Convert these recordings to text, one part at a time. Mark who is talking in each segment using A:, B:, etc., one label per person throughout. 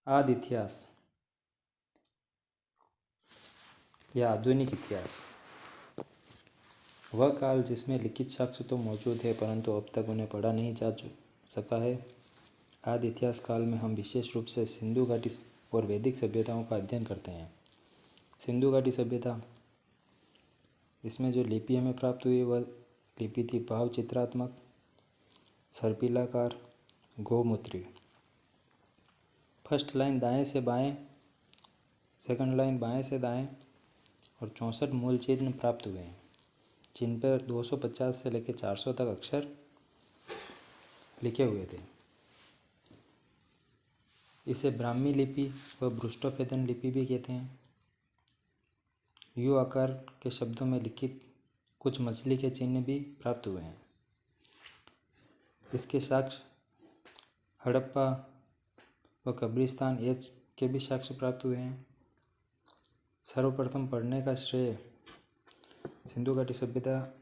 A: आदि इतिहास या आधुनिक इतिहास वह काल जिसमें लिखित साक्ष्य तो मौजूद है परंतु अब तक उन्हें पढ़ा नहीं जा सका है। आदि इतिहास काल में हम विशेष रूप से सिंधु घाटी और वैदिक सभ्यताओं का अध्ययन करते हैं। सिंधु घाटी सभ्यता, इसमें जो लिपि हमें प्राप्त हुई वह लिपि थी भाव चित्रात्मक, सर्पिलाकार, गोमूत्री। फर्स्ट लाइन दाएं से बाएं, सेकंड लाइन बाएं से दाएं और 64 मूल चिन्ह प्राप्त हुए हैं जिन पर 250 से लेकर 400 तक अक्षर लिखे हुए थे। इसे ब्राह्मी लिपि व ब्रुष्टोपेदन लिपि भी कहते हैं। यू आकार के शब्दों में लिखित कुछ मछली के चिन्ह भी प्राप्त हुए हैं। इसके साक्ष्य हड़प्पा व कब्रिस्तान एज के भी साक्ष्य प्राप्त हुए हैं। सर्वप्रथम पढ़ने का श्रेय सिंधु घाटी सभ्यता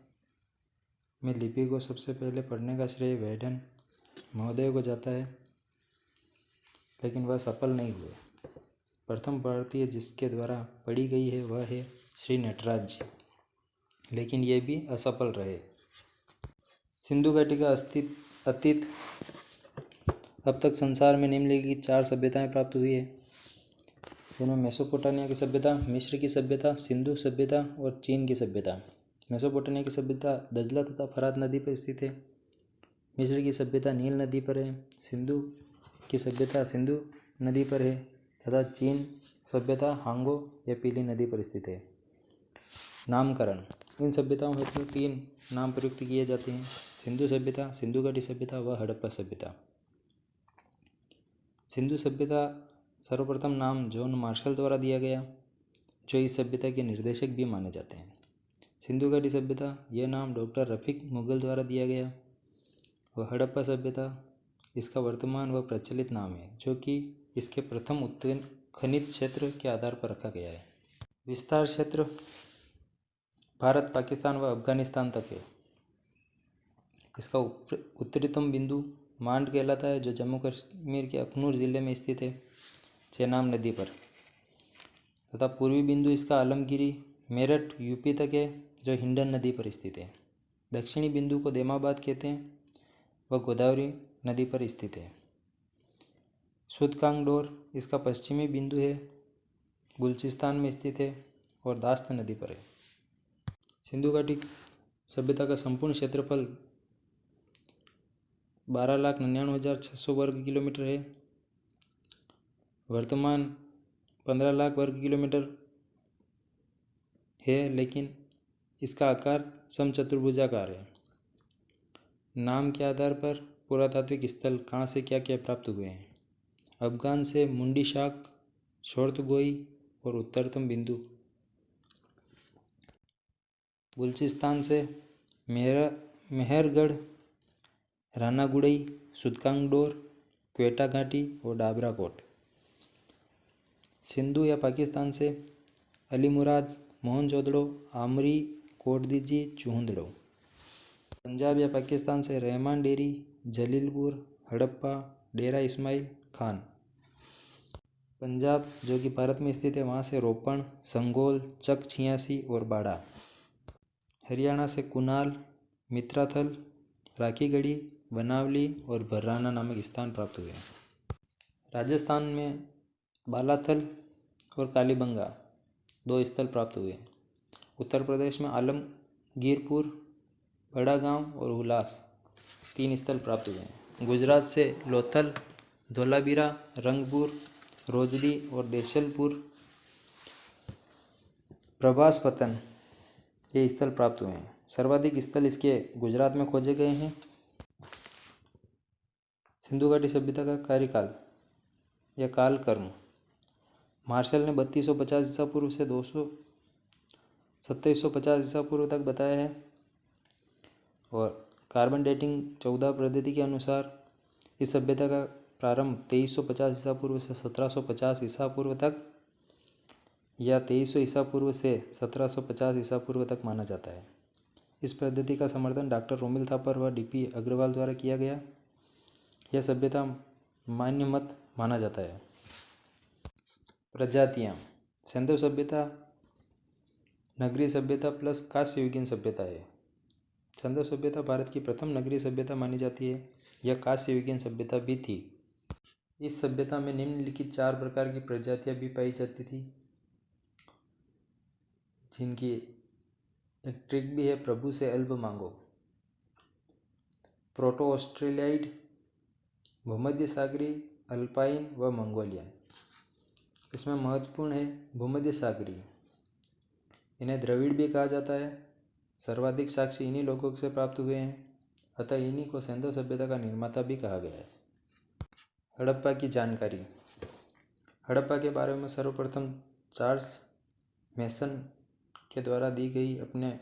A: में लिपि को सबसे पहले पढ़ने का श्रेय वेडन महोदय को जाता है, लेकिन वह सफल नहीं हुए। प्रथम भारतीय जिसके द्वारा पढ़ी गई है वह है श्री नटराज जी, लेकिन ये भी असफल रहे। सिंधु घाटी का अतीत अब तक संसार में निम्नलिखित 4 सभ्यताएं प्राप्त हुई है, जिनमें मेसोपोटामिया की सभ्यता, मिस्र की सभ्यता, सिंधु सभ्यता और चीन की सभ्यता। मेसोपोटामिया की सभ्यता दजला तथा फरात नदी पर स्थित है। मिस्र की सभ्यता नील नदी पर है। सिंधु की सभ्यता सिंधु नदी पर है तथा चीन सभ्यता हांगो या पीली नदी पर स्थित है। नामकरण, इन सभ्यताओं हेतु 3 नाम प्रयुक्त किए जाते हैं: सिंधु सभ्यता, सिंधु घाटी सभ्यता व हड़प्पा सभ्यता। सिंधु सभ्यता सर्वप्रथम नाम जॉन मार्शल द्वारा दिया गया, जो इस सभ्यता के निर्देशक भी माने जाते हैं। सिंधु घाटी सभ्यता, यह नाम डॉक्टर रफीक मुगल द्वारा दिया गया। व हड़प्पा सभ्यता इसका वर्तमान व प्रचलित नाम है, जो कि इसके प्रथम उत्खनन खनिज क्षेत्र के आधार पर रखा गया है। विस्तार क्षेत्र भारत, पाकिस्तान व अफगानिस्तान तक है। इसका उत्तरीतम बिंदु मांड कहलाता है, जो जम्मू कश्मीर के अखनूर जिले में स्थित है चेनाब नदी पर, तथा पूर्वी बिंदु इसका आलमगिरी मेरठ यूपी तक है, जो हिंडन नदी पर स्थित है। दक्षिणी बिंदु को देमाबाद कहते हैं, वह गोदावरी नदी पर स्थित है। सुदकांगडोर इसका पश्चिमी बिंदु है, बलूचिस्तान में स्थित है और दास्त नदी पर है। सिंधु घाटी सभ्यता का संपूर्ण क्षेत्रफल 12,99,600 वर्ग किलोमीटर है। वर्तमान 15 लाख वर्ग किलोमीटर है, लेकिन इसका आकार समचतुर्भुजाकार है। नाम के आधार पर पुरातात्विक स्थल कहाँ से क्या क्या प्राप्त हुए हैं: अफगान से मुंडी शाक, शोर्तगोई और उत्तरतम बिंदु, बलूचिस्तान से मेहरगढ़, रानागुड़ई, सुदकांगडोर, क्वेटा घाटी और डाबराकोट। सिंधु या पाकिस्तान से अलीमुराद, मोहनजोदड़ो, आमरी, कोटदीजी, चूहंदड़ो। पंजाब या पाकिस्तान से रहमान डेरी, जलीलपुर, हड़प्पा, डेरा इस्माइल खान। पंजाब जो कि भारत में स्थित है, वहाँ से रोपण, संगोल, चक 86 और बाड़ा। हरियाणा से कुनाल, मित्राथल, राखीगढ़ी, बनावली और भर्राना नामक स्थान प्राप्त हुए हैं। राजस्थान में बालाथल और कालीबंगा 2 स्थल प्राप्त हुए हैं। उत्तर प्रदेश में आलमगीरपुर, बड़ा गांव और हुलास 3 स्थल प्राप्त हुए हैं। गुजरात से लोथल, धोलावीरा, रंगपुर, रोजदी और देशलपुर, प्रभासपतन ये स्थल प्राप्त हुए हैं। सर्वाधिक स्थल इसके गुजरात में खोजे गए हैं। सिंधु घाटी सभ्यता का कार्यकाल या कालक्रम, मार्शल ने 3250 ईसा पूर्व से 2750 ईसा पूर्व तक बताया है, और कार्बन डेटिंग 14 पद्धति के अनुसार इस सभ्यता का प्रारंभ 2350 ईसा पूर्व से 1750 ईसा पूर्व तक या 2300 ईसा पूर्व से 1750 ईसा पूर्व तक माना जाता है। इस पद्धति का समर्थन डॉक्टर रोमिल थापर व डीपी अग्रवाल द्वारा किया गया। यह सभ्यता मान्य मत माना जाता है। प्रजातियाँ। सिंधु सभ्यता नगरीय सभ्यता प्लस कांस्य युगीन सभ्यता है। सिंधु सभ्यता भारत की प्रथम नगरीय सभ्यता मानी जाती है। यह कांस्य युगीन सभ्यता भी थी। इस सभ्यता में निम्नलिखित 4 प्रकार की प्रजातियाँ भी पाई जाती थी, जिनकी एक ट्रिक भी है, प्रभु से अल्प मांगो। प्रोटो ऑस्ट्रेलियाइड, भूमध्य सागरी, अल्पाइन व मंगोलियन। इसमें महत्वपूर्ण है भूमध्य सागरी। इन्हें द्रविड़ भी कहा जाता है। सर्वाधिक साक्ष्य इन्हीं लोगों से प्राप्त हुए हैं, अतः इन्हीं को सिंधु सभ्यता का निर्माता भी कहा गया है। हड़प्पा की जानकारी। हड़प्पा के बारे में सर्वप्रथम चार्ल्स मेसन के द्वारा दी गई अपने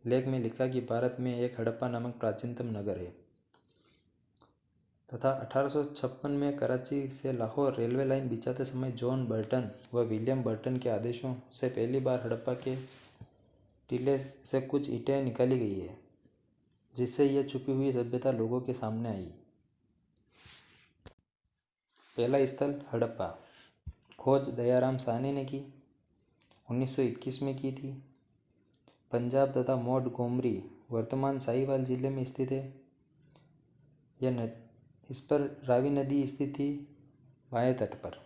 A: लेख में लिखा कि भारत में एक हड़प्पा नामक प्राचीनतम नगर है तथा 1856 में कराची से लाहौर रेलवे लाइन बिछाते समय जॉन बर्टन व विलियम बर्टन के आदेशों से पहली बार हड़प्पा के टीले से कुछ ईंटें निकाली गई है, जिससे यह छुपी हुई सभ्यता लोगों के सामने आई। पहला स्थल हड़प्पा। खोज दयाराम साहनी ने की, 1921 में की थी। पंजाब तथा मोंटगोमरी वर्तमान साहिवाल जिले में स्थित है। इस पर रावी नदी स्थित थी बाएं तट पर।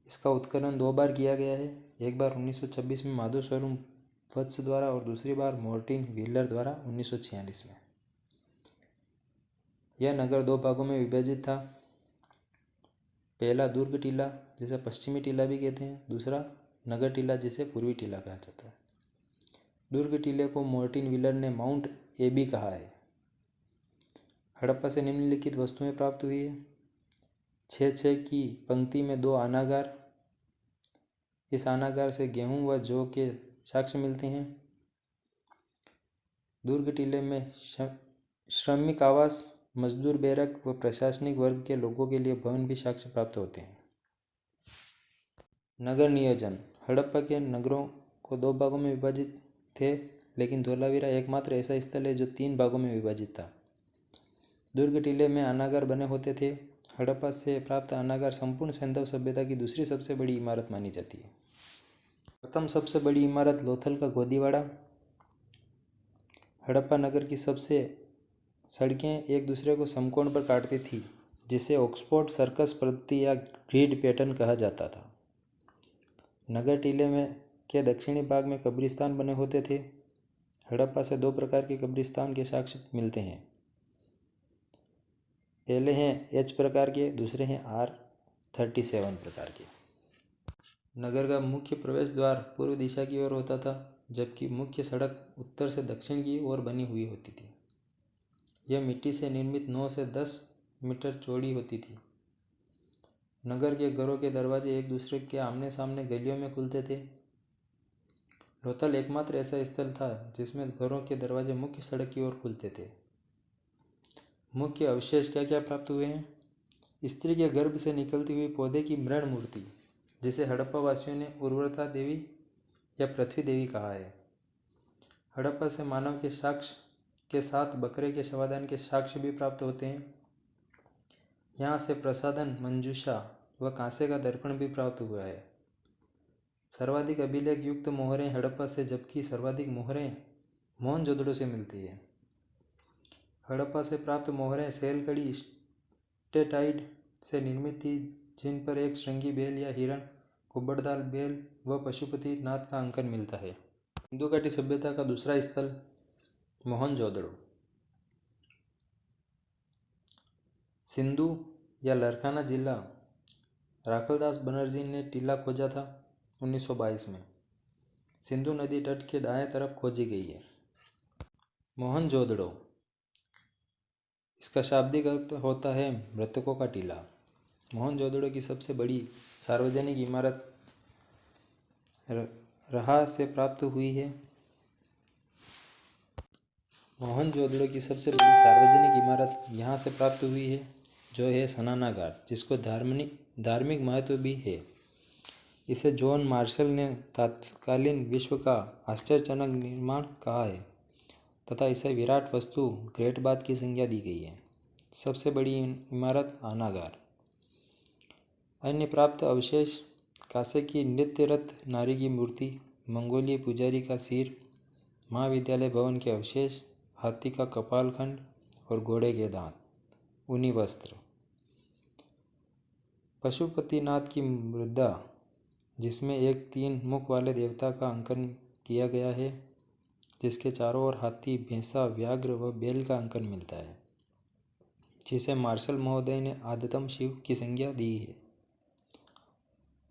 A: इसका उत्खनन 2 बार किया गया है, एक बार 1926 में माधो स्वरूप वत्स द्वारा और दूसरी बार मार्टिन व्हीलर द्वारा 1946 में। यह नगर 2 भागों में विभाजित था। पहला दुर्ग टीला, जिसे पश्चिमी टीला भी कहते हैं, दूसरा नगर टीला, जिसे पूर्वी टीला कहा जाता है। दुर्ग टीले को मार्टिन व्हीलर ने माउंट एबी कहा है। हड़प्पा से निम्नलिखित वस्तुएं प्राप्त हुई है। 6-6 की पंक्ति में 2 अनागार। इस अनागार से गेहूं व जौ के साक्ष्य मिलते हैं। दुर्ग टीले में श्रमिक आवास, मजदूर बैरक व प्रशासनिक वर्ग के लोगों के लिए भवन भी साक्ष्य प्राप्त होते हैं। नगर नियोजन। हड़प्पा के नगरों को 2 भागों में विभाजित थे, लेकिन धोलावीरा एकमात्र ऐसा स्थल है जो 3 भागों में विभाजित था। दुर्ग टीले में अनागार बने होते थे। हड़प्पा से प्राप्त अनागार संपूर्ण सिंधु सभ्यता की दूसरी सबसे बड़ी इमारत मानी जाती है। प्रथम सबसे बड़ी इमारत लोथल का गोदीवाड़ा। हड़प्पा नगर की सबसे सड़कें एक दूसरे को समकोण पर काटती थी, जिसे ऑक्सफोर्ड सर्कस पद्धति या ग्रिड पैटर्न कहा जाता था। नगर टीले में के दक्षिणी भाग में कब्रिस्तान बने होते थे। हड़प्पा से 2 प्रकार के कब्रिस्तान के साक्ष्य मिलते हैं। पहले हैं H प्रकार के, दूसरे हैं R37 प्रकार के। नगर का मुख्य प्रवेश द्वार पूर्व दिशा की ओर होता था, जबकि मुख्य सड़क उत्तर से दक्षिण की ओर बनी हुई होती थी। यह मिट्टी से निर्मित 9 से 10 मीटर चौड़ी होती थी। नगर के घरों के दरवाजे एक दूसरे के आमने सामने गलियों में खुलते थे। लोथल एकमात्र ऐसा स्थल था जिसमें घरों के दरवाजे मुख्य सड़क की ओर खुलते थे। मुख्य अवशेष क्या क्या प्राप्त हुए हैं? स्त्री के गर्भ से निकलती हुई पौधे की मृण मूर्ति, जिसे हड़प्पा वासियों ने उर्वरता देवी या पृथ्वी देवी कहा है। हड़प्पा से मानव के साक्ष्य के साथ बकरे के शवादान के साक्ष्य भी प्राप्त होते हैं। यहाँ से प्रसाधन, मंजूषा व कांसे का दर्पण भी प्राप्त हुआ है। सर्वाधिक अभिलेख युक्त मोहरें हड़प्पा से, जबकि सर्वाधिक मोहरें मोहनजोदड़ो से मिलती है। हड़प्पा से प्राप्त मोहरें सैलकड़ी स्टेटाइट से निर्मित थी, जिन पर एक श्रृंगी बैल या हिरण, कुबड़दाल बैल व पशुपति नाथ का अंकन मिलता है। सिंधु घाटी सभ्यता का दूसरा स्थल मोहनजोदड़ो। सिंधु या लरखाना जिला राखलदास बनर्जी ने टीला खोजा था 1922 में। सिंधु नदी तट के दाएं तरफ खोजी गई है। मोहनजोदड़ो, इसका शाब्दिक अर्थ होता है मृतकों का टीला। मोहनजोदड़ो की सबसे बड़ी सार्वजनिक इमारत रहा से प्राप्त हुई है। मोहनजोदड़ो की सबसे बड़ी सार्वजनिक इमारत यहाँ से प्राप्त हुई है, जो है स्नानागार, जिसको धार्मिक महत्व भी है। इसे जॉन मार्शल ने तत्कालीन विश्व का आश्चर्यजनक निर्माण कहा है तथा इसे विराट वस्तु ग्रेट बाथ की संज्ञा दी गई है। सबसे बड़ी इमारत अनागार। अन्य प्राप्त अवशेष कांसे की नृत्यरत नारी की मूर्ति, मंगोलीय पुजारी का सिर, महाविद्यालय भवन के अवशेष, हाथी का कपालखंड और घोड़े के दांत, ऊनी वस्त्र। पशुपतिनाथ की मृदा, जिसमें एक 3 मुख वाले देवता का अंकन किया गया है, जिसके चारों ओर हाथी, भैंसा, व्याघ्र व बैल का अंकन मिलता है, जिसे मार्शल महोदय ने आद्यतम शिव की संज्ञा दी है।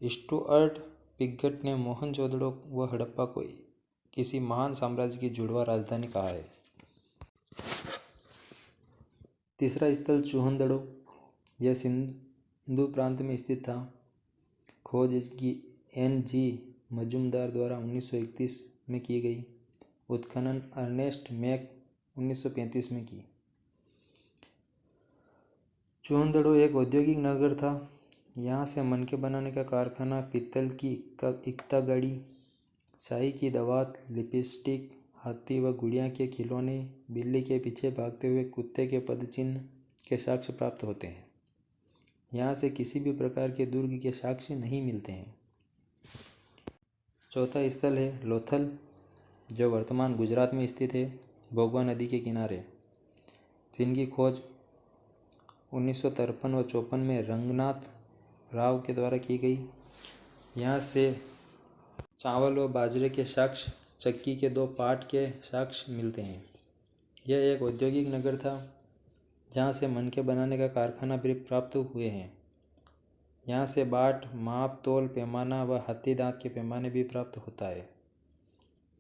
A: स्टुअर्ट पिगट ने मोहनजोदड़ो व हड़प्पा को किसी महान साम्राज्य की जुड़वा राजधानी कहा है। तीसरा स्थल चूहनदड़ो, यह सिंधु प्रांत में स्थित था। खोज की N.G. मजूमदार द्वारा 1931 में की गई। उत्खनन अर्नेस्ट मैक 1935 में की। चूहनदड़ो एक औद्योगिक नगर था। यहाँ से मनके बनाने का कारखाना, पीतल की इक्ता गाड़ी, शाही की दवात, लिपस्टिक, हाथी व गुड़िया के खिलौने, बिल्ली के पीछे भागते हुए कुत्ते के पदचिन्ह के साक्ष्य प्राप्त होते हैं। यहाँ से किसी भी प्रकार के दुर्ग के साक्ष्य नहीं मिलते हैं। चौथा स्थल है लोथल, जो वर्तमान गुजरात में स्थित है, भोगवा नदी के किनारे, जिनकी खोज 1953 व 54 में रंगनाथ राव के द्वारा की गई। यहाँ से चावल व बाजरे के साक्ष्य, चक्की के 2 पाट के साक्ष्य मिलते हैं। यह एक औद्योगिक नगर था, जहाँ से मनके बनाने का कारखाना भी प्राप्त हुए हैं। यहाँ से बाट, माप, तोल, पैमाना व हाथी दांत के पैमाने भी प्राप्त होता है।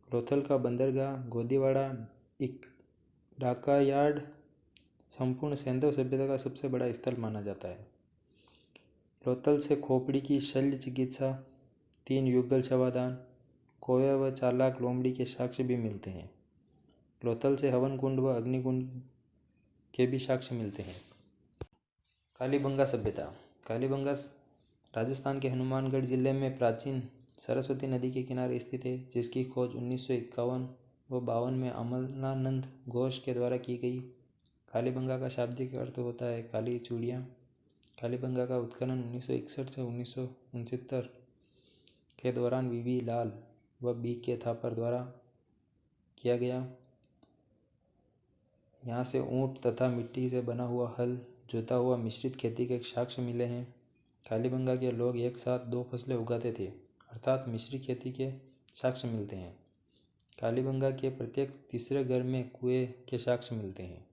A: लोथल का बंदरगाह गोदीवाड़ा डाका यार्ड संपूर्ण सैंधव सभ्यता का सबसे बड़ा स्थल माना जाता है। लोथल से खोपड़ी की शल्य चिकित्सा, 3 युगल शवादान, कोया व चालाक लोमड़ी के साक्ष्य भी मिलते हैं। लोथल से हवन कुंड व अग्निकुंड के भी साक्ष्य मिलते हैं। कालीबंगा सभ्यता। कालीबंगा राजस्थान के हनुमानगढ़ जिले में प्राचीन सरस्वती नदी के किनारे स्थित है, जिसकी खोज 1951 व 52 में अमलानंद घोष के द्वारा की गई। कालीबंगा का शाब्दिक अर्थ होता है काली चूड़ियाँ। कालीबंगा का उत्खनन 1961 से 1969 के दौरान वीवी लाल व B.K. थापर द्वारा किया गया। यहाँ से ऊँट तथा मिट्टी से बना हुआ हल, जोता हुआ मिश्रित खेती के साक्ष्य मिले हैं। कालीबंगा के लोग एक साथ 2 फसलें उगाते थे, अर्थात मिश्रित खेती के साक्ष्य मिलते हैं। कालीबंगा के प्रत्येक तीसरे घर में कुएं के साक्ष्य मिलते हैं।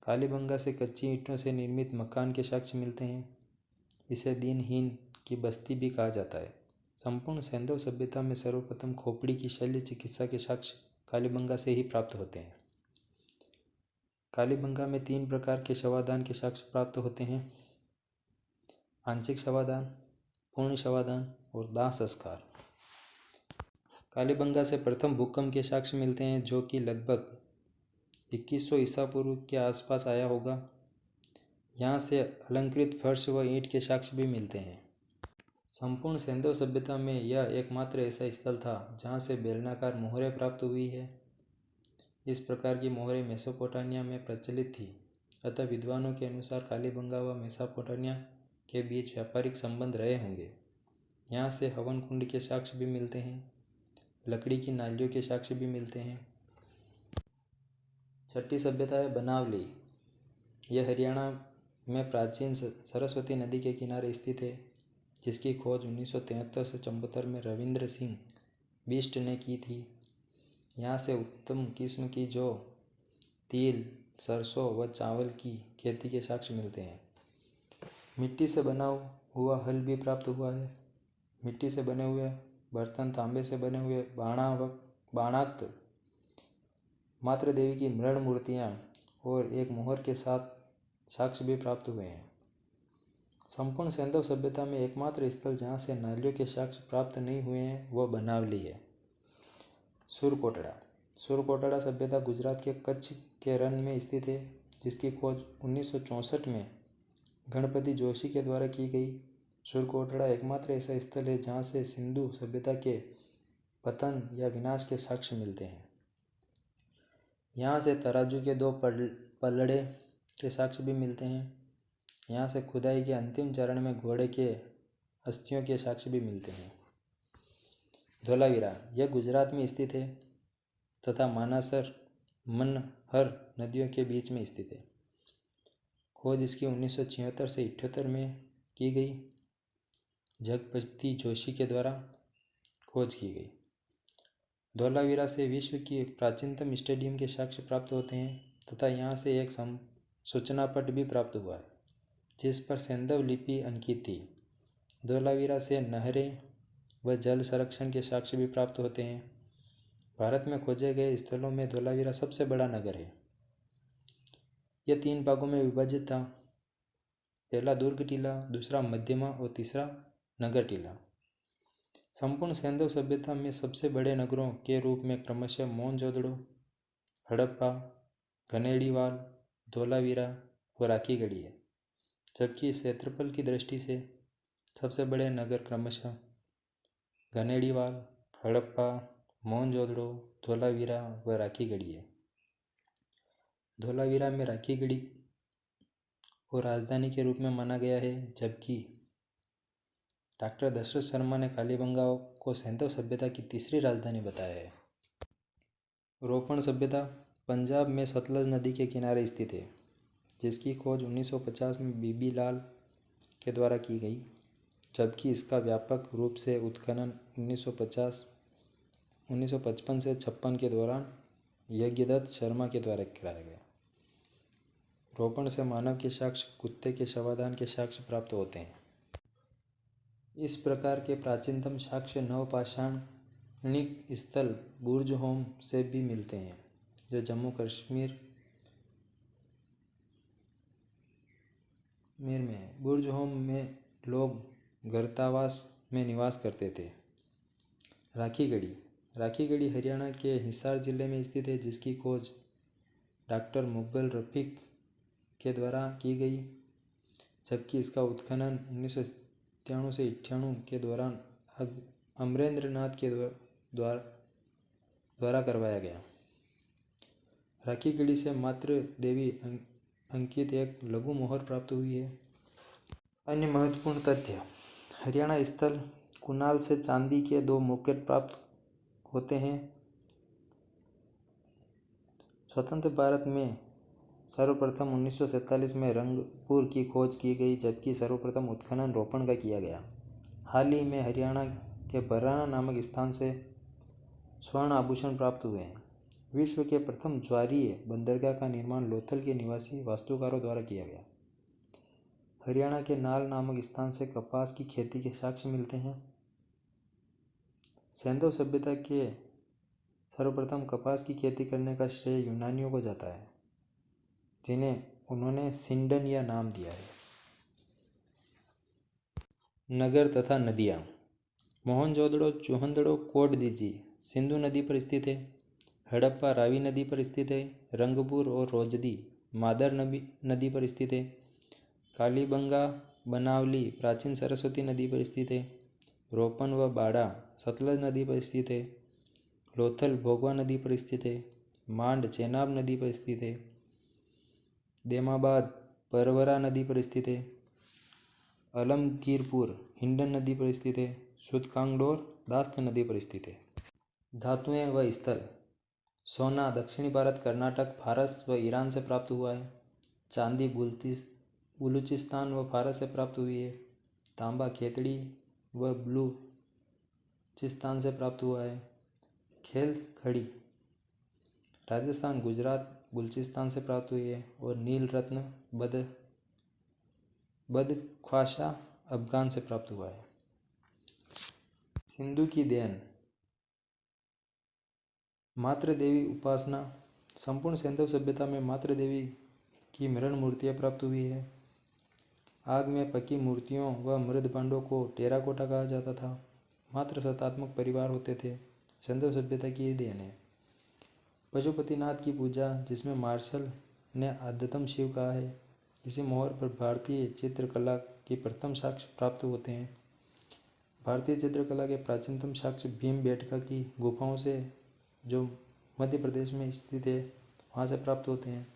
A: कालीबंगा से कच्ची ईंटों से निर्मित मकान के साक्ष्य मिलते हैं। इसे दीनहीन की बस्ती भी कहा जाता है। संपूर्ण सैंधव सभ्यता में सर्वप्रथम खोपड़ी की शल्य चिकित्सा के साक्ष्य कालीबंगा से ही प्राप्त होते हैं। कालीबंगा में 3 प्रकार के शवादान के साक्ष्य प्राप्त होते हैं: आंशिक शवादान, पूर्ण शवादान और दाह संस्कार। कालीबंगा से प्रथम भूकंप के साक्ष्य मिलते हैं, जो कि लगभग 2100 ईसा पूर्व के आसपास आया होगा। यहाँ से अलंकृत फर्श व ईंट के साक्ष्य भी मिलते हैं। संपूर्ण सैंधव सभ्यता में यह एकमात्र ऐसा स्थल था जहाँ से बेलनाकार मोहरें प्राप्त हुई है। इस प्रकार की मोहरें मेसोपोटामिया में प्रचलित थी, अतः विद्वानों के अनुसार कालीबंगा व मेसोपोटामिया के बीच व्यापारिक संबंध रहे होंगे। यहाँ से हवन कुंड के साक्ष्य भी मिलते हैं। लकड़ी की नालियों के साक्ष्य भी मिलते हैं। छठी सभ्यता है बनावली। यह हरियाणा में प्राचीन सरस्वती नदी के किनारे स्थित है, जिसकी खोज 1973 से 74 में रविंद्र सिंह बिष्ट ने की थी। यहाँ से उत्तम किस्म की जौ, तिल, सरसों व चावल की खेती के साक्ष्य मिलते हैं। मिट्टी से बना हुआ हल भी प्राप्त हुआ है। मिट्टी से बने हुए बर्तन, तांबे से बने हुए बाणाक्त, मातृ देवी की मृण मूर्तियाँ और एक मोहर के साथ साक्ष्य भी प्राप्त हुए हैं। संपूर्ण सैंधव सभ्यता में एकमात्र स्थल जहाँ से नालियों के साक्ष्य प्राप्त नहीं हुए हैं वह बनावली है। सुरकोटड़ा सभ्यता गुजरात के कच्छ के रण में स्थित है, जिसकी खोज 1964 में गणपति जोशी के द्वारा की गई। सुरकोटड़ा एकमात्र ऐसा स्थल है जहाँ से सिंधु सभ्यता के पतन या विनाश के साक्ष्य मिलते हैं। यहाँ से तराजू के 2 पलड़े के साक्ष्य भी मिलते हैं। यहाँ से खुदाई के अंतिम चरण में घोड़े के अस्थियों के साक्ष्य भी मिलते हैं। धोलावीरा यह गुजरात में स्थित है तथा मानासर मनहर नदियों के बीच में स्थित है। खोज इसकी 1976 से 78 में की गई। जगपति जोशी के द्वारा खोज की गई। धोलावीरा से विश्व की प्राचीनतम स्टेडियम के साक्ष्य प्राप्त होते हैं तथा यहाँ से एक सूचना पट भी प्राप्त हुआ है जिस पर सैंधव लिपि अंकित थी। धोलावीरा से नहरें व जल संरक्षण के साक्ष्य भी प्राप्त होते हैं। भारत में खोजे गए स्थलों में धोलावीरा सबसे बड़ा नगर है। यह 3 भागों में विभाजित था। पहला दुर्ग टीला, दूसरा मध्यमा और तीसरा नगर टीला। संपूर्ण सैंधव सभ्यता में सबसे बड़े नगरों के रूप में क्रमशः मोहनजोदड़ो, हड़प्पा, घनेड़ीवाल, धोलावीरा व राखीगढ़ी है, जबकि क्षेत्रफल की दृष्टि से सबसे बड़े नगर क्रमशः घनेड़ीवाल, हड़प्पा, मोहनजोदड़ो, धोलावीरा व राखीगढ़ी है। धोलावीरा में राखीगढ़ी को राजधानी के रूप में माना गया है, जबकि डॉक्टर दशरथ शर्मा ने कालीबंगा को सैंधव सभ्यता की तीसरी राजधानी बताया है। रोपण सभ्यता पंजाब में सतलज नदी के किनारे स्थित है, जिसकी खोज 1950 में बीबी लाल के द्वारा की गई, जबकि इसका व्यापक रूप से उत्खनन 1955 से 56 के दौरान यज्ञदत्त शर्मा के द्वारा कराया गया। रोपण से मानव के साक्ष्य, कुत्ते के शवाधान के साक्ष्य प्राप्त होते हैं। इस प्रकार के प्राचीनतम साक्ष्य नवपाषाणिक स्थल बुर्जहोम से भी मिलते हैं, जो जम्मू कश्मीर में है। बुर्जहोम में लोग गर्तावास में निवास करते थे। राखीगढ़ी हरियाणा के हिसार जिले में स्थित है, जिसकी खोज डॉक्टर मुगल रफीक के द्वारा की गई, जबकि इसका उत्खनन 1997 से 98 के दौरान अमरेंद्र नाथ के द्वारा करवाया गया। राखीगढ़ी से मातृ देवी अंकित एक लघु मोहर प्राप्त हुई है। अन्य महत्वपूर्ण तथ्य: हरियाणा स्थल कुनाल से चांदी के 2 मुकुट प्राप्त होते हैं। स्वतंत्र भारत में सर्वप्रथम 1947 में रंगपुर की खोज की गई, जबकि सर्वप्रथम उत्खनन रोपण का किया गया। हाल ही में हरियाणा के बराना नामक स्थान से स्वर्ण आभूषण प्राप्त हुए हैं। विश्व के प्रथम ज्वारीय बंदरगाह का निर्माण लोथल के निवासी वास्तुकारों द्वारा किया गया। हरियाणा के नाल नामक स्थान से कपास की खेती के साक्ष्य मिलते हैं। सैंधव सभ्यता के सर्वप्रथम कपास की खेती करने का श्रेय यूनानियों को जाता है, जिन्हें उन्होंने सिंडन या नाम दिया है। नगर तथा नदियाँ: मोहनजोदड़ो चूहंदड़ो कोटदीजी सिंधु नदी पर स्थित है। हड़प्पा रावी नदी पर स्थित है। रंगपुर और रोजदी मादर नदी पर स्थित है। कालीबंगा बनावली प्राचीन सरस्वती नदी पर स्थित है। रोपन व बाड़ा सतलज नदी पर स्थित है। लोथल भोगवा नदी पर स्थित है। मांड चेनाब नदी पर स्थित है। देमाबाद परवरा नदी पर स्थित है। अलमगीरपुर हिंडन नदी पर स्थित है। सुतकांगडोर दास्त नदी पर स्थित है। धातुएं व स्थल: सोना दक्षिणी भारत, कर्नाटक, फारस व ईरान से प्राप्त हुआ है। चांदी बलूचिस्तान व फारस से प्राप्त हुई है। तांबा खेतड़ी व बलूचिस्तान से प्राप्त हुआ है। खेल खड़ी राजस्थान, गुजरात, बलूचिस्तान से प्राप्त हुई है। और नील रत्न बदख्वाशा अफगान से प्राप्त हुआ है। सिंधु की देन: मातृ देवी उपासना: संपूर्ण सैंधव सभ्यता में मातृ देवी की मरण मूर्तियाँ प्राप्त हुई है। आग में पकी मूर्तियों व मृद भांडों को टेराकोटा कहा जाता था। मात्र सत्तात्मक परिवार होते थे। सैंधव सभ्यता की ये देन है। पशुपतिनाथ की पूजा, जिसमें मार्शल ने आद्यतम शिव कहा है, इसी मोहर पर भारतीय चित्रकला की प्रथम साक्ष्य प्राप्त होते हैं। भारतीय चित्रकला के प्राचीनतम साक्ष्य भीमबेटका की गुफाओं से, जो मध्य प्रदेश में स्थित है, वहाँ से प्राप्त होते हैं।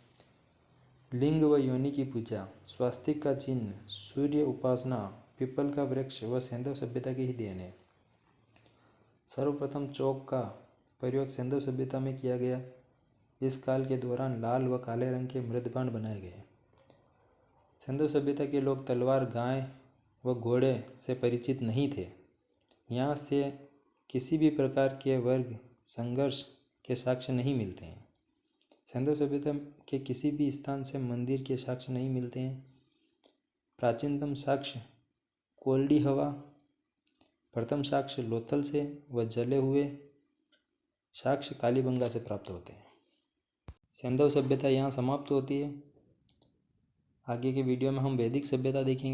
A: लिंग व योनि की पूजा, स्वास्तिक का चिन्ह, सूर्य उपासना पीपल का वृक्ष व सैंधव सभ्यता की ही देन है। सर्वप्रथम चौक का प्रयोग सैंधव सभ्यता में किया गया। इस काल के दौरान लाल व काले रंग के मृदबाण बनाए गए। सैंधव सभ्यता के लोग तलवार, गाय व घोड़े से परिचित नहीं थे। यहाँ से किसी भी प्रकार के वर्ग संघर्ष के साक्ष्य नहीं मिलते हैं। सैंधव सभ्यता के किसी भी स्थान से मंदिर के साक्ष्य नहीं मिलते हैं। प्राचीनतम साक्ष्य कोल्डी हवा, प्रथम साक्ष्य लोथल से व जले हुए साक्ष्य कालीबंगा से प्राप्त होते हैं। सैंधव सभ्यता यहाँ समाप्त होती है। आगे के वीडियो में हम वैदिक सभ्यता देखेंगे।